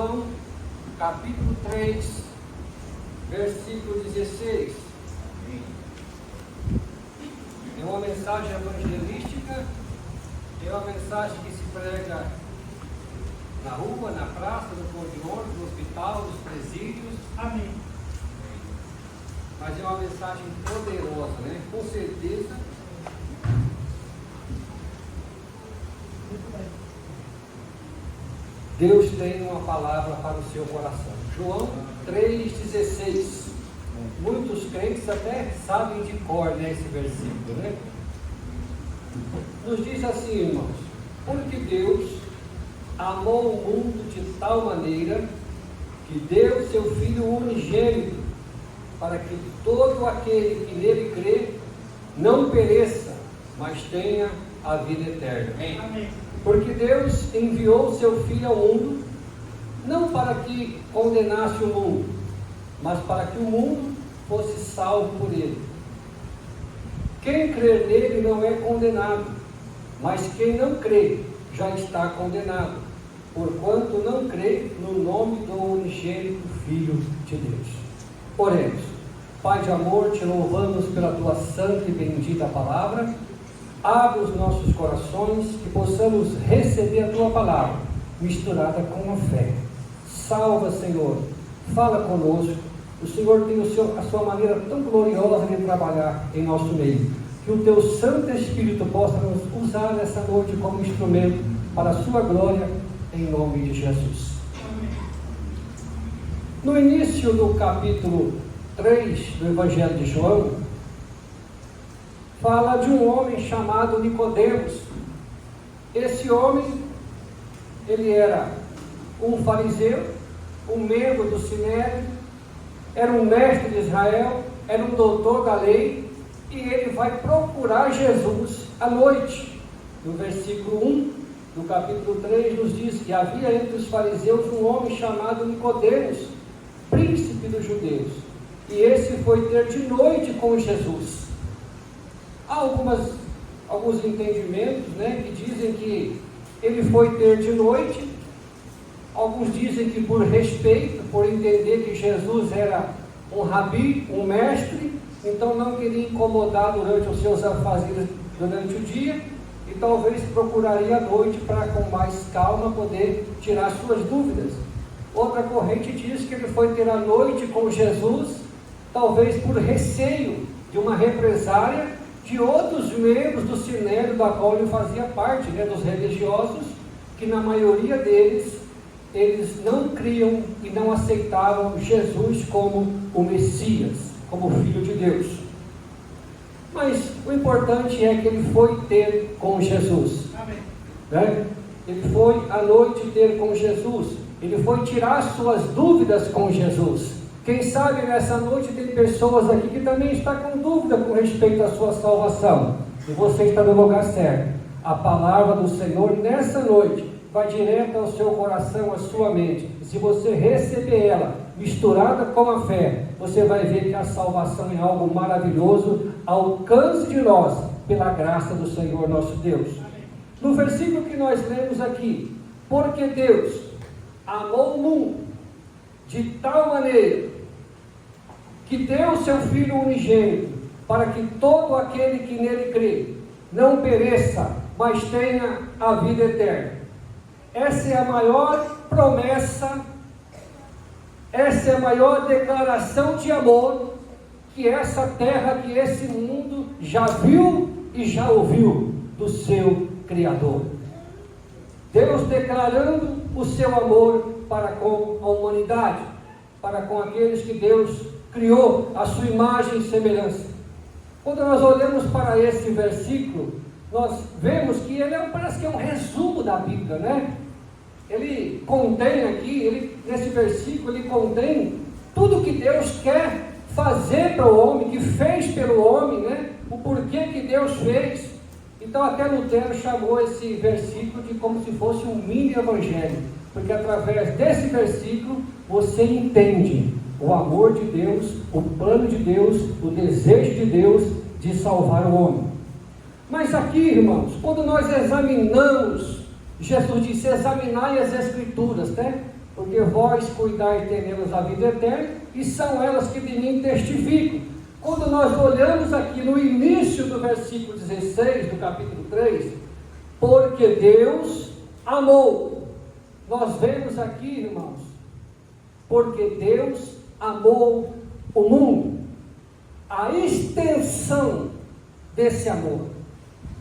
João, capítulo 3, versículo 16. É uma mensagem evangelística, é uma mensagem que se prega na rua, na praça, no ponto de ônibus, no hospital, nos presídios. Amém. Mas é uma mensagem poderosa, né? Com certeza. Deus tem uma palavra para o seu coração. João 3,16. Muitos crentes até sabem de cor, né, esse versículo, né? Nos diz assim, irmãos: porque Deus amou o mundo de tal maneira que deu seu Filho unigênito, para que todo aquele que nele crê não pereça, mas tenha a vida eterna. Amém. Porque Deus enviou seu Filho ao mundo, não para que condenasse o mundo, mas para que o mundo fosse salvo por ele. Quem crer nele não é condenado, mas quem não crê já está condenado, porquanto não crê no nome do unigênito Filho de Deus. Oremos. Pai de amor, te louvamos pela tua santa e bendita palavra. Abre os nossos corações, que possamos receber a tua palavra, misturada com a fé. Salva, Senhor, fala conosco. O Senhor tem a sua maneira tão gloriosa de trabalhar em nosso meio. Que o teu Santo Espírito possa nos usar nessa noite como instrumento para a sua glória, em nome de Jesus. No início do capítulo 3 do Evangelho de João, fala de um homem chamado Nicodemos. Esse homem, ele era um fariseu, um membro do Sinédrio, era um mestre de Israel, era um doutor da lei, e ele vai procurar Jesus à noite. No versículo 1 do capítulo 3 nos diz que havia entre os fariseus um homem chamado Nicodemos, príncipe dos judeus, e esse foi ter de noite com Jesus. Há alguns entendimentos, né, que dizem que ele foi ter de noite. Alguns dizem que por respeito, por entender que Jesus era um rabi, um mestre, então não queria incomodar durante os seus afazeres durante o dia, e talvez procuraria à noite para com mais calma poder tirar suas dúvidas. Outra corrente diz que ele foi ter a noite com Jesus, talvez por receio de uma represália de outros membros do Sinédrio, da qual ele fazia parte, né, dos religiosos, que na maioria deles, eles não criam e não aceitavam Jesus como o Messias, como o Filho de Deus. Mas o importante é que ele foi ter com Jesus. Amém. Né? Ele foi à noite ter com Jesus. Ele foi tirar suas dúvidas com Jesus. Quem sabe nessa noite tem pessoas aqui que também estão com dúvida com respeito à sua salvação. E você está no lugar certo. A palavra do Senhor nessa noite vai direto ao seu coração, à sua mente. E se você receber ela, misturada com a fé, você vai ver que a salvação é algo maravilhoso, ao alcance de nós, pela graça do Senhor nosso Deus. No versículo que nós lemos aqui: porque Deus amou o mundo de tal maneira que deu seu Filho unigênito, para que todo aquele que nele crê não pereça, mas tenha a vida eterna. Essa é a maior promessa, essa é a maior declaração de amor que essa terra, que esse mundo já viu e já ouviu do seu Criador. Deus declarando o seu amor para com a humanidade, para com aqueles que Deus criou a sua imagem e semelhança. Quando nós olhamos para esse versículo, nós vemos que ele parece que é um resumo da Bíblia, né? Ele contém aqui, nesse versículo, ele contém tudo que Deus quer fazer para o homem, que fez pelo homem, né? O porquê que Deus fez. Então até Lutero chamou esse versículo de como se fosse um mini evangelho, porque através desse versículo você entende o amor de Deus, o plano de Deus, o desejo de Deus de salvar o homem. Mas aqui, irmãos, quando nós examinamos, Jesus disse: examinai as Escrituras, né? porque vós cuidai de nelas a vida eterna, e são elas que de mim testificam. Quando nós olhamos aqui no início do versículo 16 do capítulo 3, porque Deus amou. Nós vemos aqui, irmãos, porque Deus amou o mundo. A extensão desse amor.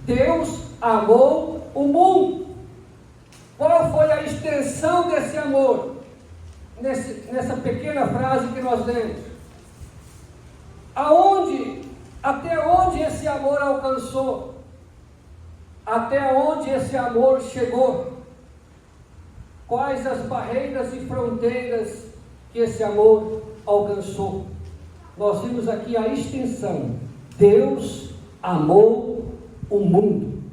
Deus amou o mundo. Qual foi a extensão desse amor? Nessa pequena frase que nós lemos. Até onde esse amor alcançou? Até onde esse amor chegou? Quais as barreiras e fronteiras que esse amor alcançou? Nós vimos aqui a extensão. Deus amou o mundo.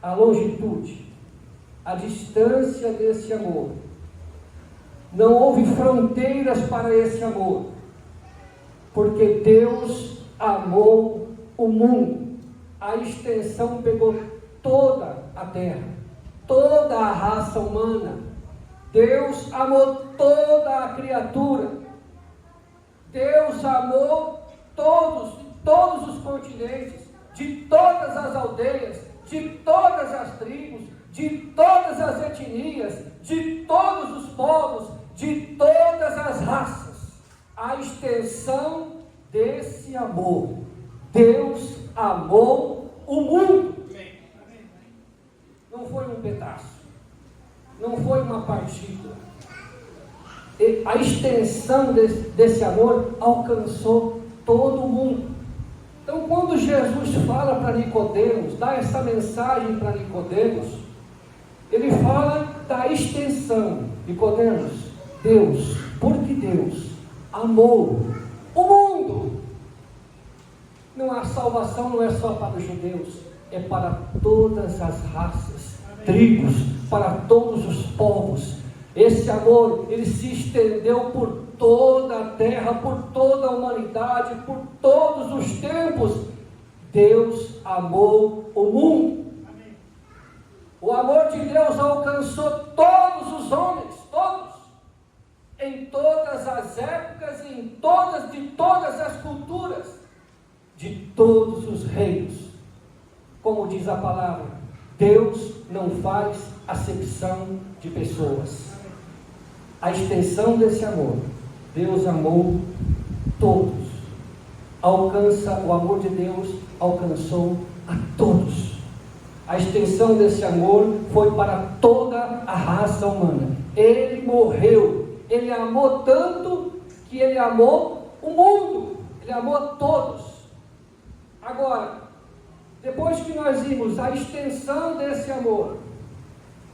A longitude, a distância desse amor. Não houve fronteiras para esse amor, porque Deus amou o mundo. A extensão pegou toda a terra, toda a raça humana. Deus amou toda a criatura. Deus amou todos os continentes, de todas as aldeias, de todas as tribos, de todas as etnias, de todos os povos, de todas as raças. A extensão desse amor. Deus amou o mundo. Não foi um pedaço, não foi uma partícula. A extensão desse amor alcançou todo o mundo. Então, quando Jesus fala para Nicodemos, dá essa mensagem para Nicodemos, ele fala da extensão. Nicodemos, porque Deus amou o mundo. Não há salvação, não é só para os judeus, é para todas as raças, tribos, para todos os povos. Esse amor, ele se estendeu por toda a terra, por toda a humanidade, por todos os tempos. Deus amou o mundo. O amor de Deus alcançou todos os homens, todos, em todas as épocas e de todas as culturas, de todos os reinos. Como diz a palavra, Deus não faz acepção de pessoas. A extensão desse amor, Deus amou todos. O amor de Deus alcançou a todos. A extensão desse amor foi para toda a raça humana. Ele morreu. Ele amou tanto que ele amou o mundo. Ele amou todos. Agora, depois que nós vimos a extensão desse amor,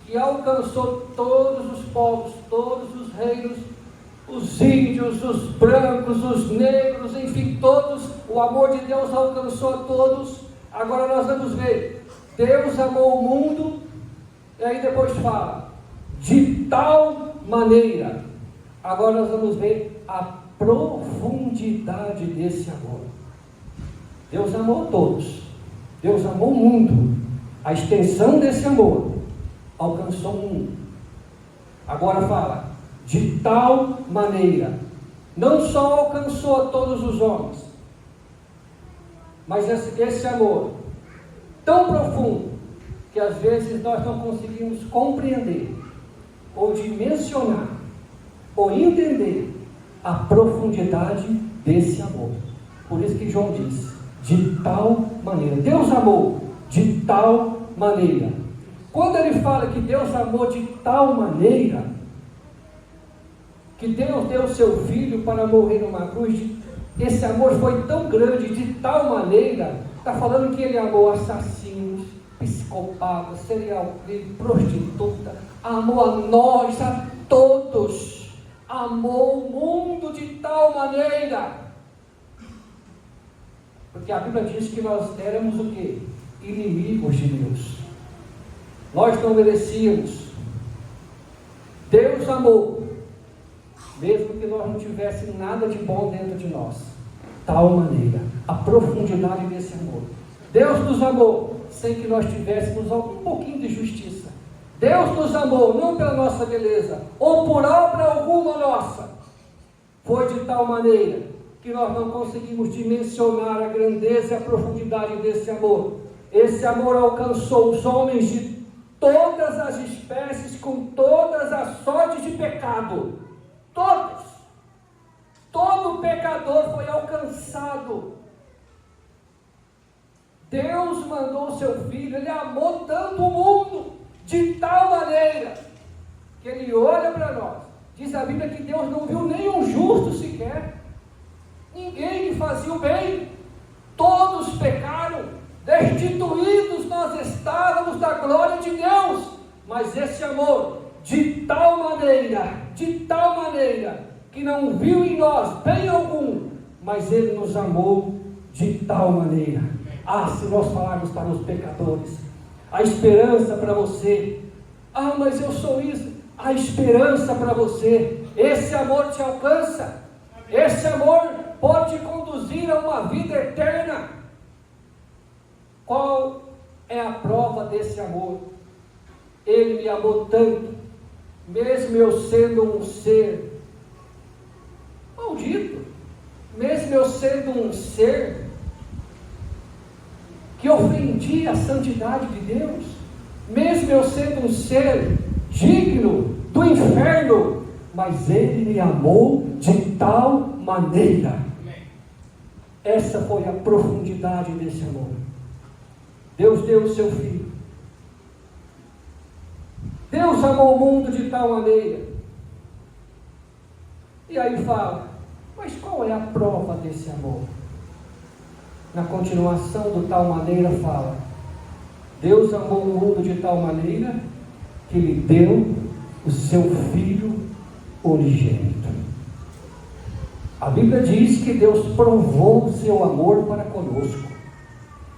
que alcançou todos os povos, todos os reinos, os índios, os brancos, os negros, enfim, todos, o amor de Deus alcançou a todos. Agora nós vamos ver, Deus amou o mundo, e aí depois fala, de tal maneira. Agora nós vamos ver a profundidade desse amor. Deus amou todos, Deus amou o mundo. A extensão desse amor alcançou o mundo. Agora fala, de tal maneira, não só alcançou a todos os homens, mas esse amor tão profundo, que às vezes nós não conseguimos compreender, ou dimensionar, ou entender a profundidade desse amor. Por isso que João diz, de tal maneira, Deus amou de tal maneira. Quando ele fala que Deus amou de tal maneira, que Deus deu o seu Filho para morrer numa cruz, esse amor foi tão grande, de tal maneira, está falando que ele amou assassinos, psicopatas, serial killer, prostituta, amou a nós, a todos, amou o mundo de tal maneira, porque a Bíblia diz que nós éramos o quê? Inimigos de Deus. Nós não merecíamos. Deus amou, mesmo que nós não tivéssemos nada de bom dentro de nós. Tal maneira, a profundidade desse amor. Deus nos amou, sem que nós tivéssemos um pouquinho de justiça. Deus nos amou não pela nossa beleza, ou por obra alguma nossa. Foi de tal maneira que nós não conseguimos dimensionar a grandeza e a profundidade desse amor. Esse amor alcançou os homens de todas as espécies, com todas as sortes de pecado. Todos. Todo pecador foi alcançado. Deus mandou o seu Filho, Ele amou tanto o mundo, de tal maneira, que Ele olha para nós. Diz a Bíblia que Deus não viu nenhum justo sequer, ninguém que fazia o bem, todos pecaram, destituídos nós estávamos da glória de Deus. Mas esse amor, de tal maneira, que não viu em nós bem algum, mas Ele nos amou de tal maneira. Ah, se nós falarmos para os pecadores, a esperança para você. Ah, mas eu sou isso. A esperança para você. Esse amor te alcança. Esse amor pode te conduzir a uma vida eterna. Qual é a prova desse amor? Ele me amou tanto, mesmo eu sendo um ser maldito, mesmo eu sendo um ser que ofendia a santidade de Deus, mesmo eu sendo um ser digno do inferno, mas Ele me amou de tal maneira. Essa foi a profundidade desse amor. Deus deu o seu Filho. Deus amou o mundo de tal maneira. E aí fala, mas qual é a prova desse amor? Na continuação do tal maneira fala, Deus amou o mundo de tal maneira que Ele deu o seu Filho unigênito. A Bíblia diz que Deus provou o seu amor para conosco,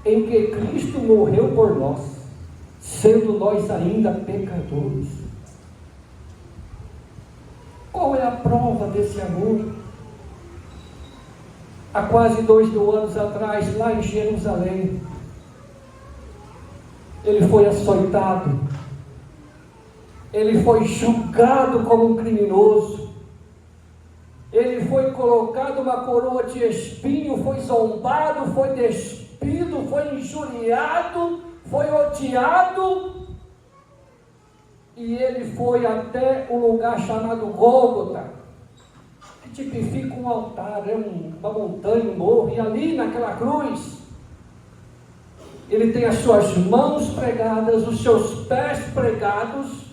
em que Cristo morreu por nós, sendo nós ainda pecadores. Qual é a prova desse amor? Há quase 2.000 anos atrás, lá em Jerusalém, Ele foi açoitado, Ele foi julgado como um criminoso, Ele foi colocado uma coroa de espinho, foi zombado, foi despido, foi injuriado, foi odiado, e Ele foi até um lugar chamado Gólgota, que tipifica um altar, uma montanha, um morro, e ali naquela cruz, Ele tem as suas mãos pregadas, os seus pés pregados,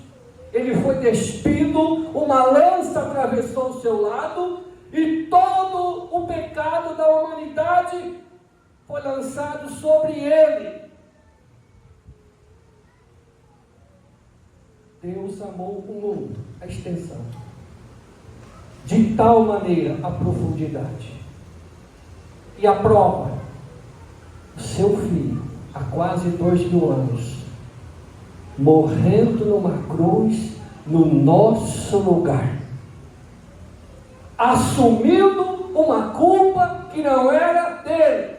Ele foi despido, uma lança atravessou o seu lado, e todo o pecado da humanidade foi lançado sobre Ele. Deus amou o mundo, a extensão, de tal maneira a profundidade. E a prova, o seu Filho, há quase 2.000 anos, morrendo numa cruz, no nosso lugar, assumindo uma culpa que não era dele.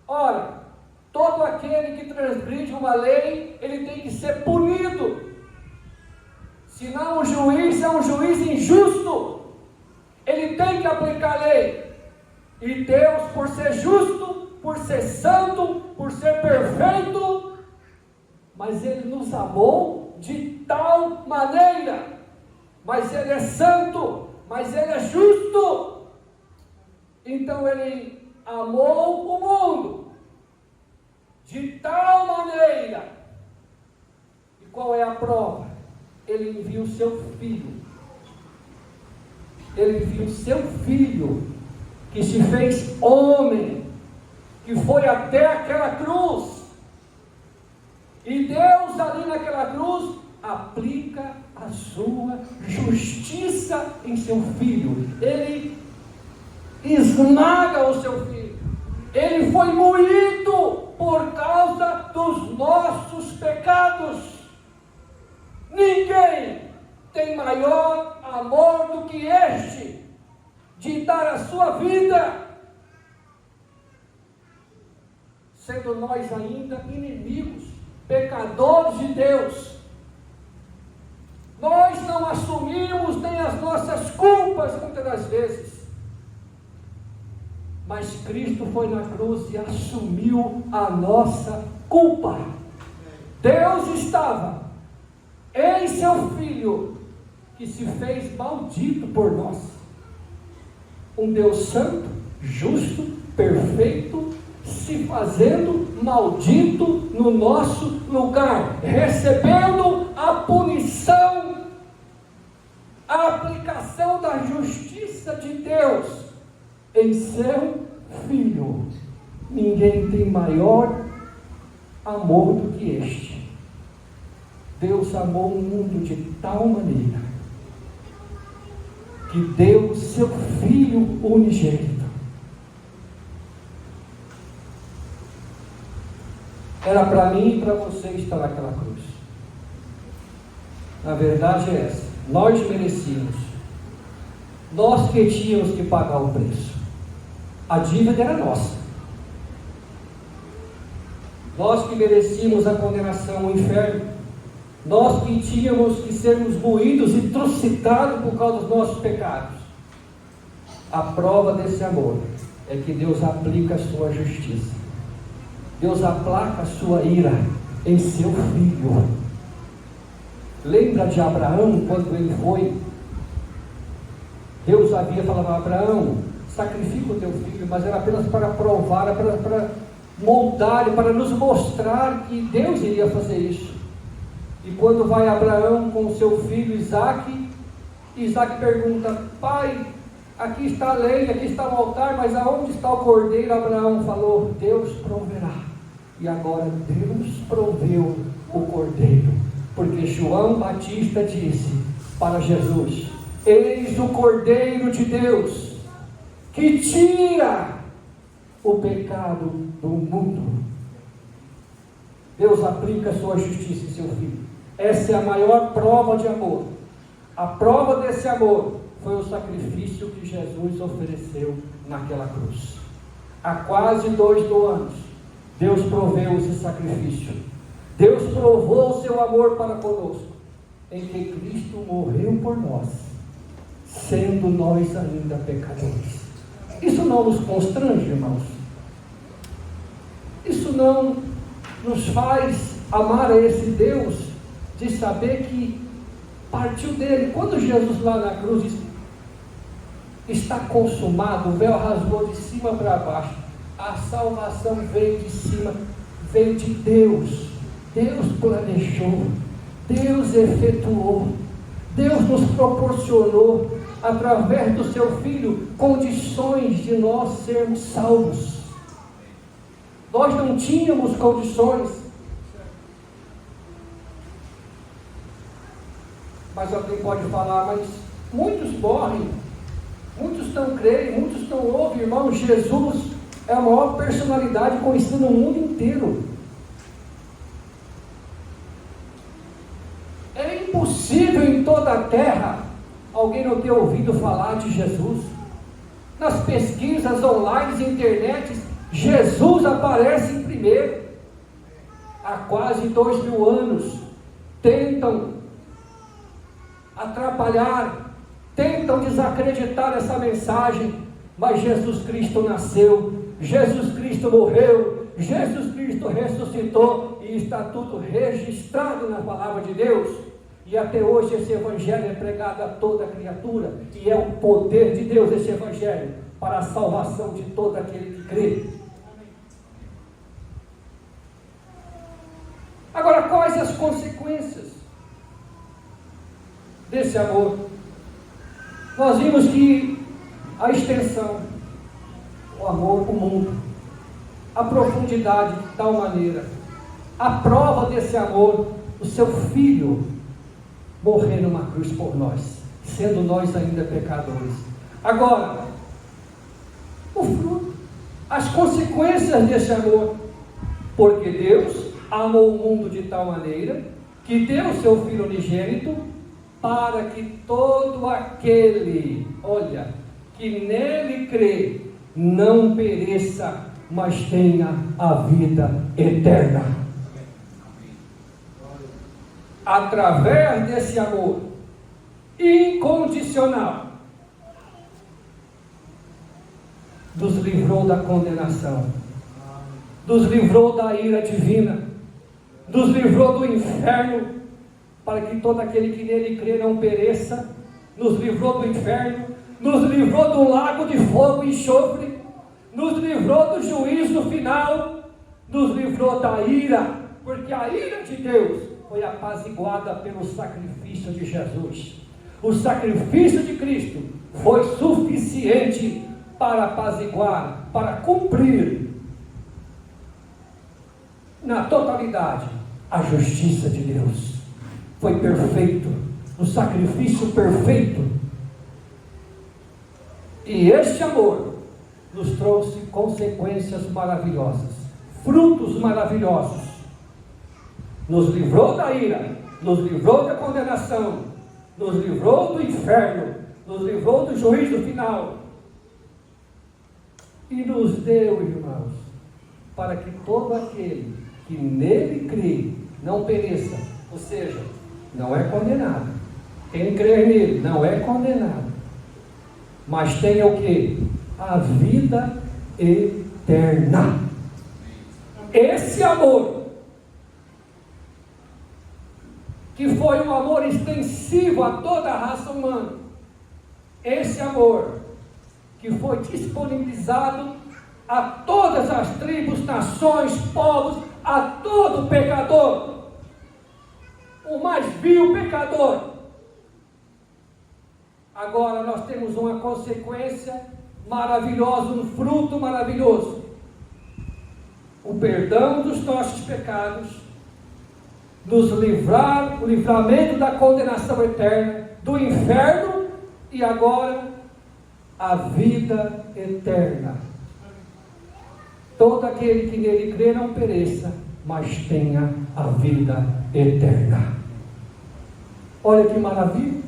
Ora, todo aquele que transgride uma lei, ele tem que ser punido. Senão o juiz é um juiz injusto. Ele tem que aplicar a lei. E Deus, por ser justo, por ser santo, por ser perfeito, mas Ele nos amou de tal maneira. Mas Ele é santo, mas Ele é justo. Então Ele amou o mundo de tal maneira. E qual é a prova? Ele enviou o seu Filho. Ele enviou o seu Filho, que se fez homem, que foi até aquela cruz. E Deus ali naquela cruz aplica a sua justiça em seu Filho. Ele esmaga o seu Filho. Ele foi moído por causa dos nossos pecados. Ninguém tem maior amor do que este, de dar a sua vida, sendo nós ainda inimigos. pecadores de Deus. Nós não assumimos nem as nossas culpas muitas das vezes. Mas Cristo foi na cruz e assumiu a nossa culpa. Deus estava em seu Filho, que se fez maldito por nós. Um Deus santo, justo, perfeito, se fazendo maldito no nosso lugar, recebendo a punição, a aplicação da justiça de Deus em seu Filho. Ninguém tem maior amor do que este. Deus amou o mundo de tal maneira que deu o seu Filho unigênito. Era para mim e para você estar naquela cruz. A verdade é essa: nós merecíamos, nós que tínhamos que pagar o preço. A dívida era nossa. Nós que merecíamos a condenação ao inferno, nós que tínhamos que sermos moídos e trucidados por causa dos nossos pecados. A prova desse amor é que Deus aplica a sua justiça. Deus aplaca a sua ira em seu Filho. Lembra de Abraão, quando ele foi? Deus havia falado a Abraão: sacrifica o teu filho, mas era apenas para provar, para moldar, para nos mostrar que Deus iria fazer isso. E quando vai Abraão com o seu filho Isaque, Isaque pergunta: pai, aqui está a lenha, aqui está o altar, mas aonde está o cordeiro? Abraão falou: Deus proverá. E agora Deus proveu o cordeiro, porque João Batista disse para Jesus: eis o cordeiro de Deus, que tira o pecado do mundo. Deus aplica a sua justiça em seu Filho. Essa é a maior prova de amor. A prova desse amor foi o sacrifício que Jesus ofereceu naquela cruz. Há quase 2.000 anos, Deus proveu esse sacrifício. Deus provou o seu amor para conosco, em que Cristo morreu por nós, sendo nós ainda pecadores. Isso não nos constrange, irmãos? Isso não nos faz amar a esse Deus, de saber que partiu dele? Quando Jesus lá na cruz disse: está consumado, o véu rasgou de cima para baixo, a salvação veio de cima, veio de Deus. Deus planejou, Deus efetuou, Deus nos proporcionou, através do seu Filho, condições de nós sermos salvos. Nós não tínhamos condições, mas alguém pode falar: mas muitos morrem, muitos não creem, muitos não ouvem. Irmão, Jesus é a maior personalidade conhecida no mundo inteiro. É impossível em toda a terra alguém não ter ouvido falar de Jesus. Nas pesquisas online, internet, Jesus aparece em primeiro. Há quase 2.000 anos tentam atrapalhar, tentam desacreditar essa mensagem, mas Jesus Cristo nasceu, Jesus Cristo morreu, Jesus Cristo ressuscitou, e está tudo registrado na palavra de Deus. E até hoje esse evangelho é pregado a toda criatura, e é o poder de Deus esse evangelho para a salvação de todo aquele que crê. Agora, quais as consequências desse amor? Nós vimos que a extensão, o amor para o mundo, a profundidade de tal maneira, a prova desse amor, o seu Filho morrer numa cruz por nós, sendo nós ainda pecadores. Agora, o fruto, as consequências desse amor, porque Deus amou o mundo de tal maneira que deu o seu Filho unigênito, para que todo aquele, que nele crê, não pereça, mas tenha a vida eterna. através desse amor incondicional, nos livrou da condenação, nos livrou da ira divina, nos livrou do inferno, para que todo aquele que nele crê não pereça, nos livrou do inferno, nos livrou do lago de fogo e enxofre, nos livrou do juízo final, nos livrou da ira, porque a ira de Deus foi apaziguada pelo sacrifício de Jesus. O sacrifício de Cristo foi suficiente para apaziguar, para cumprir na totalidade a justiça de Deus. Foi perfeito, o sacrifício perfeito. E este amor nos trouxe consequências maravilhosas, frutos maravilhosos. Nos livrou da ira, nos livrou da condenação, nos livrou do inferno, nos livrou do juízo final. E nos deu, irmãos, para que todo aquele que nele crê não pereça, ou seja, não é condenado. Quem crer nele não é condenado, mas tenha o quê? A vida eterna. Esse amor, que foi um amor extensivo a toda a raça humana, esse amor que foi disponibilizado a todas as tribos, nações, povos, a todo pecador, o mais vil pecador. Agora nós temos uma consequência maravilhosa, um fruto maravilhoso: o perdão dos nossos pecados, nos livrar, o livramento da condenação eterna, do inferno, e agora a vida eterna. Todo aquele que nele crê não pereça, mas tenha a vida eterna. Olha que maravilha!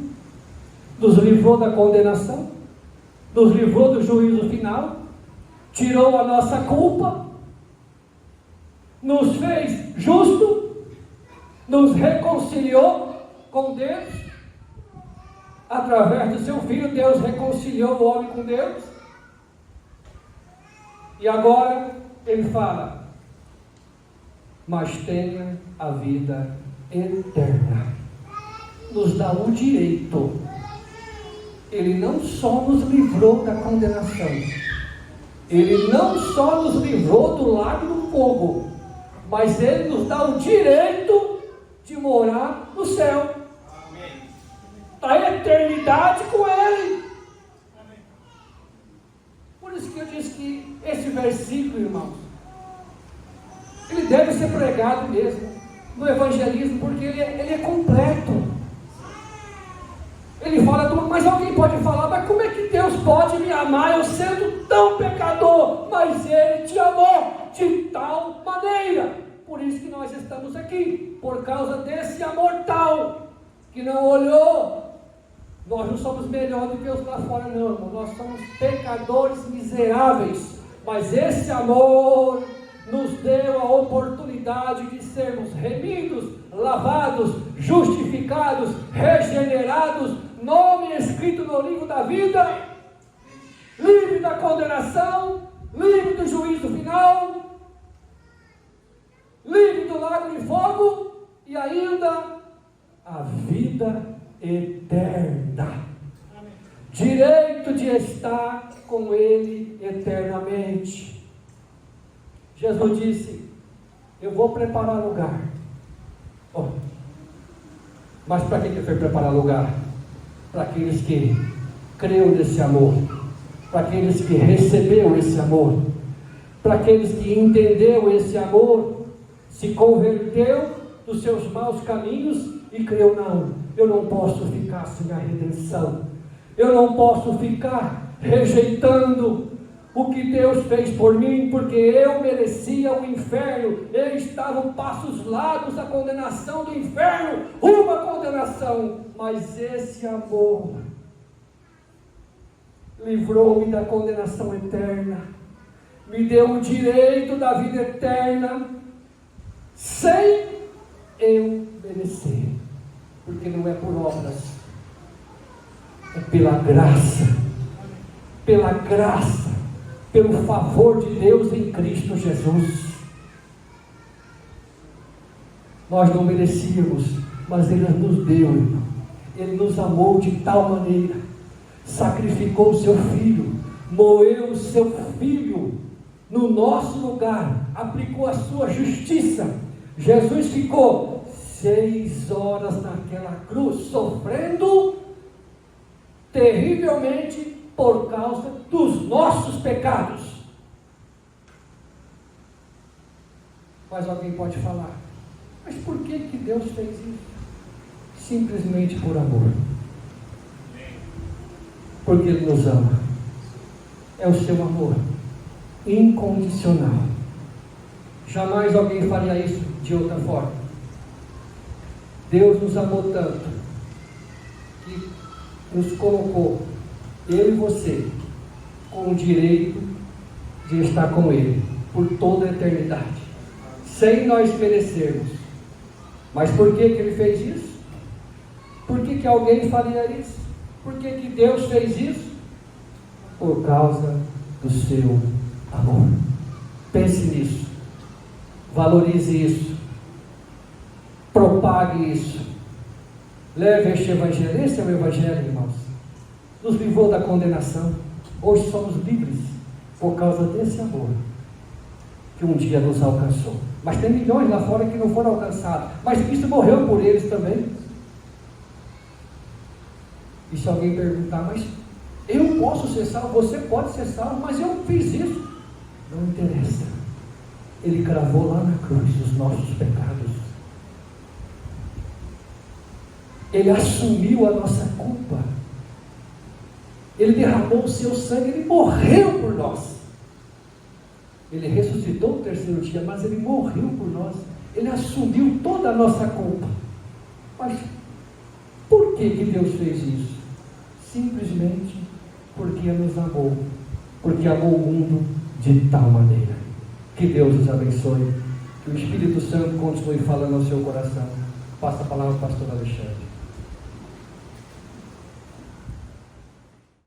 Nos livrou da condenação, nos livrou do juízo final, tirou a nossa culpa, nos fez justo, nos reconciliou com Deus. Através do seu Filho, Deus reconciliou o homem com Deus. E agora ele fala: mas tenha a vida eterna. Nos dá o direito. Ele não só nos livrou da condenação, ele não só nos livrou do lago do fogo, mas ele nos dá o direito de morar no céu, a eternidade com ele. Por isso que eu disse que esse versículo, irmãos, ele deve ser pregado mesmo no evangelismo, porque ele é completo. Ele fala, mas alguém pode falar, mas como é que Deus pode me amar eu sendo tão pecador? Mas Ele te amou de tal maneira. Por isso que nós estamos aqui, por causa desse amor tal, que não olhou. Nós não somos melhores do que os lá fora, não, irmão. Nós somos pecadores miseráveis, mas esse amor nos deu a oportunidade de sermos remidos, lavados, justificados, regenerados, nome escrito no livro da vida, livre da condenação, livre do juízo final, livre do lago de fogo e ainda a vida eterna. Direito de estar com Ele eternamente. Jesus disse: eu vou preparar lugar. Oh, mas para que Ele foi preparar lugar? Para aqueles que creu nesse amor, para aqueles que recebeu esse amor, para aqueles que entendeu esse amor, se converteu dos seus maus caminhos e creu: não, eu não posso ficar sem a redenção, eu não posso ficar rejeitando o que Deus fez por mim, porque eu merecia o inferno, eu estava passos largos da condenação do inferno, uma condenação, mas esse amor livrou-me da condenação eterna, me deu o direito da vida eterna, sem eu merecer. porque não é por obras, é pela graça, pelo favor de Deus em Cristo Jesus. Nós não merecíamos, mas Ele nos deu, irmão. Ele nos amou de tal maneira, sacrificou o seu Filho, moeu o seu Filho no nosso lugar, aplicou a sua justiça. Jesus ficou 6 horas naquela cruz, sofrendo terrivelmente por causa dos nossos pecados. Mas alguém pode falar, mas por que Deus fez isso? Simplesmente por amor. Porque Ele nos ama. É o seu amor incondicional. Jamais alguém faria isso de outra forma. Deus nos amou tanto que nos colocou, eu e você, com o direito de estar com Ele por toda a eternidade, sem nós merecermos. Mas por que Ele fez isso? Por que alguém faria isso? Por que Deus fez isso? Por causa do seu amor. Pense nisso, valorize isso, propague isso, leve este Evangelho. Esse é o Evangelho, irmãos. Nos livrou da condenação. Hoje somos livres por causa desse amor que um dia nos alcançou. Mas tem milhões lá fora que não foram alcançados, mas Cristo morreu por eles também. E se alguém perguntar, mas eu posso ser salvo? Você pode ser salvo, mas eu fiz isso. Não interessa. Ele cravou lá na cruz os nossos pecados. Ele assumiu a nossa culpa. Ele derramou o seu sangue, Ele morreu por nós. Ele ressuscitou no 3º dia, mas Ele morreu por nós. Ele assumiu toda a nossa culpa. Mas por que Deus fez isso? Simplesmente porque nos amou. Porque amou o mundo de tal maneira. Que Deus os abençoe. Que o Espírito Santo continue falando ao seu coração. Passa a palavra ao pastor Alexandre.